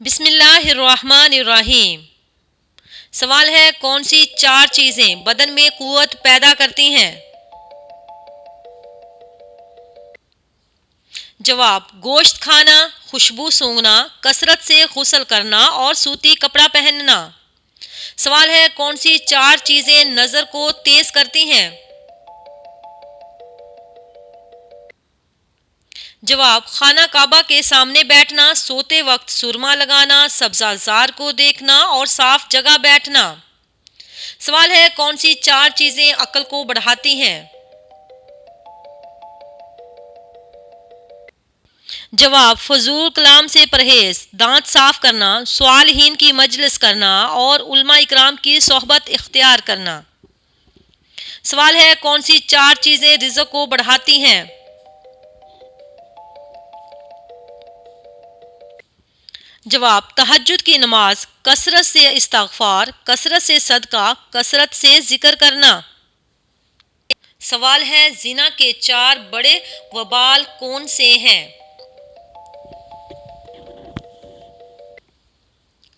بسم اللہ الرحمن الرحیم۔ سوال ہے کون سی چار چیزیں بدن میں قوت پیدا کرتی ہیں؟ جواب: گوشت کھانا، خوشبو سونگھنا، کثرت سے غسل کرنا اور سوتی کپڑا پہننا۔ سوال ہے کون سی چار چیزیں نظر کو تیز کرتی ہیں؟ جواب: خانہ کعبہ کے سامنے بیٹھنا، سوتے وقت سرما لگانا، سبزہ زار کو دیکھنا اور صاف جگہ بیٹھنا۔ سوال ہے کون سی چار چیزیں عقل کو بڑھاتی ہیں؟ جواب: فضول کلام سے پرہیز، دانت صاف کرنا، صالحین کی مجلس کرنا اور علماء اکرام کی صحبت اختیار کرنا۔ سوال ہے کون سی چار چیزیں رزق کو بڑھاتی ہیں؟ جواب: تہجد کی نماز، کثرت سے استغفار، کثرت سے صدقہ، کثرت سے ذکر کرنا۔ سوال ہے زنا کے چار بڑے وبال کون سے ہیں؟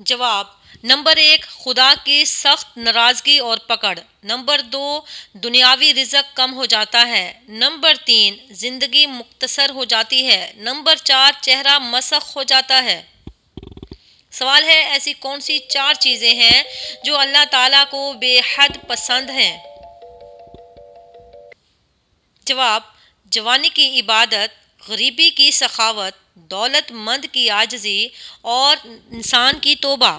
جواب: نمبر 1 خدا کی سخت ناراضگی اور پکڑ، نمبر 2 دنیاوی رزق کم ہو جاتا ہے، نمبر 3 زندگی مختصر ہو جاتی ہے، نمبر 4 چہرہ مسخ ہو جاتا ہے۔ سوال ہے ایسی کون سی چار چیزیں ہیں جو اللہ تعالیٰ کو بے حد پسند ہیں؟ جواب: جوانی کی عبادت، غریبی کی سخاوت، دولت مند کی عاجزی اور انسان کی توبہ۔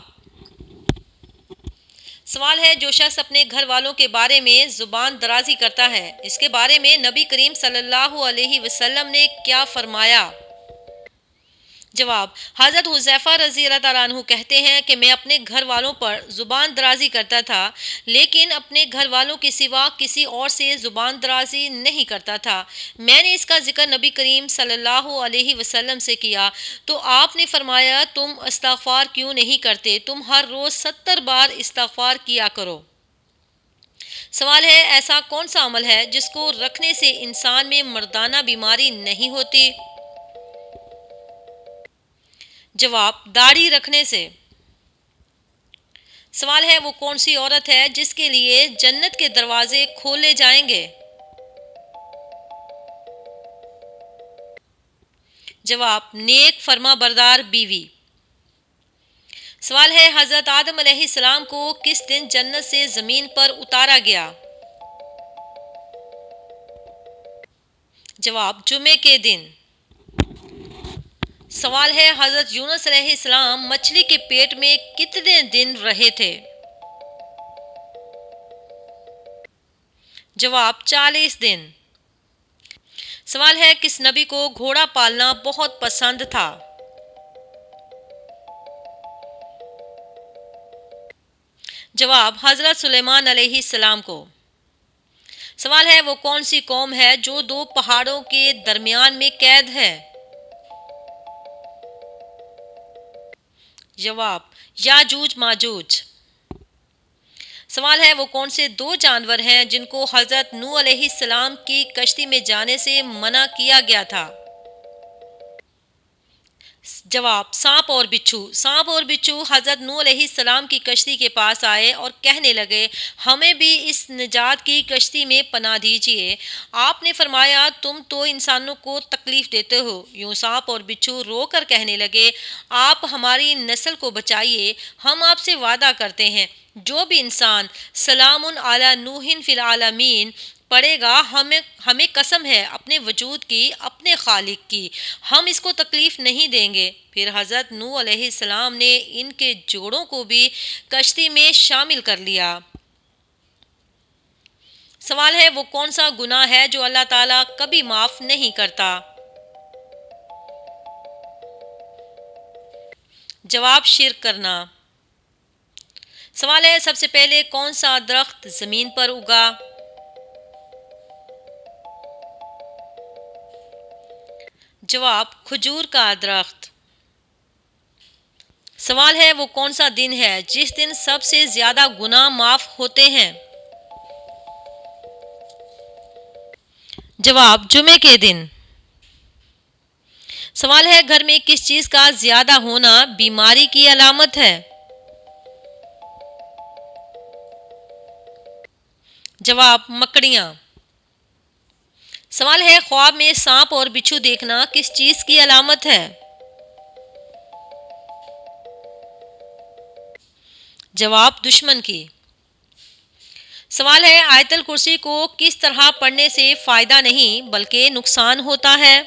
سوال ہے جو شخص اپنے گھر والوں کے بارے میں زبان درازی کرتا ہے، اس کے بارے میں نبی کریم صلی اللہ علیہ وسلم نے کیا فرمایا؟ جواب: حضرت حذیفہ رضی اللہ تعالیٰ عنہ کہتے ہیں کہ میں اپنے گھر والوں پر زبان درازی کرتا تھا، لیکن اپنے گھر والوں کے سوا کسی اور سے زبان درازی نہیں کرتا تھا۔ میں نے اس کا ذکر نبی کریم صلی اللہ علیہ وسلم سے کیا تو آپ نے فرمایا تم استغفار کیوں نہیں کرتے؟ تم ہر روز 70 بار استغفار کیا کرو۔ سوال ہے ایسا کون سا عمل ہے جس کو رکھنے سے انسان میں مردانہ بیماری نہیں ہوتی؟ جواب: داڑھی رکھنے سے۔ سوال ہے وہ کون سی عورت ہے جس کے لیے جنت کے دروازے کھولے جائیں گے؟ جواب: نیک فرما بردار بیوی۔ سوال ہے حضرت آدم علیہ السلام کو کس دن جنت سے زمین پر اتارا گیا؟ جواب: جمعے کے دن۔ سوال ہے حضرت یونس علیہ السلام مچھلی کے پیٹ میں کتنے دن رہے تھے؟ جواب: 40 دن۔ سوال ہے کس نبی کو گھوڑا پالنا بہت پسند تھا؟ جواب: حضرت سلیمان علیہ السلام کو۔ سوال ہے وہ کون سی قوم ہے جو دو پہاڑوں کے درمیان میں قید ہے؟ جواب: یاجوج ماجوج۔ سوال ہے وہ کون سے دو جانور ہیں جن کو حضرت نوح علیہ السلام کی کشتی میں جانے سے منع کیا گیا تھا؟ جواب: سانپ اور بچھو۔ سانپ اور بچھو حضرت نوح علیہ السلام کی کشتی کے پاس آئے اور کہنے لگے ہمیں بھی اس نجات کی کشتی میں پناہ دیجیے۔ آپ نے فرمایا تم تو انسانوں کو تکلیف دیتے ہو۔ یوں سانپ اور بچھو رو کر کہنے لگے آپ ہماری نسل کو بچائیے، ہم آپ سے وعدہ کرتے ہیں جو بھی انسان سلام علی نوح فی العالمین پڑھے گا ہمیں قسم ہے اپنے وجود کی، اپنے خالق کی، ہم اس کو تکلیف نہیں دیں گے۔ پھر حضرت نوح علیہ السلام نے ان کے جوڑوں کو بھی کشتی میں شامل کر لیا۔ سوال ہے وہ کون سا گناہ ہے جو اللہ تعالیٰ کبھی معاف نہیں کرتا؟ جواب: شرک کرنا۔ سوال ہے سب سے پہلے کون سا درخت زمین پر اگا؟ جواب: کھجور کا درخت۔ سوال ہے وہ کون سا دن ہے جس دن سب سے زیادہ گناہ معاف ہوتے ہیں؟ جواب: جمعے کے دن۔ سوال ہے گھر میں کس چیز کا زیادہ ہونا بیماری کی علامت ہے؟ جواب مکڑیاں۔ سوال ہے خواب میں سانپ اور بچھو دیکھنا کس چیز کی علامت ہے؟ جواب دشمن کی۔ سوال ہے آیت الکرسی کو کس طرح پڑھنے سے فائدہ نہیں بلکہ نقصان ہوتا ہے؟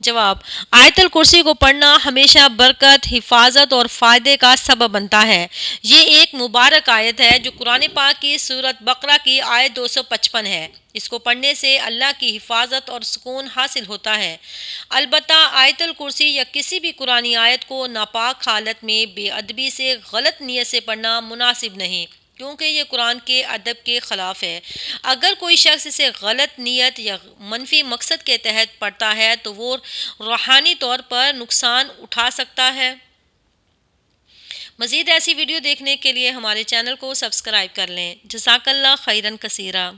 جواب آیت الکرسی کو پڑھنا ہمیشہ برکت، حفاظت اور فائدے کا سبب بنتا ہے۔ یہ ایک مبارک آیت ہے جو قرآن پاک کی سورۃ بقرہ کی آیت 255 ہے۔ اس کو پڑھنے سے اللہ کی حفاظت اور سکون حاصل ہوتا ہے۔ البتہ آیت الکرسی یا کسی بھی قرآنی آیت کو ناپاک حالت میں بے ادبی سے، غلط نیت سے پڑھنا مناسب نہیں، کیونکہ یہ قرآن کے ادب کے خلاف ہے۔ اگر کوئی شخص اسے غلط نیت یا منفی مقصد کے تحت پڑھتا ہے تو وہ روحانی طور پر نقصان اٹھا سکتا ہے۔ مزید ایسی ویڈیو دیکھنے کے لیے ہمارے چینل کو سبسکرائب کر لیں۔ جزاک اللہ خیرن کثیرا۔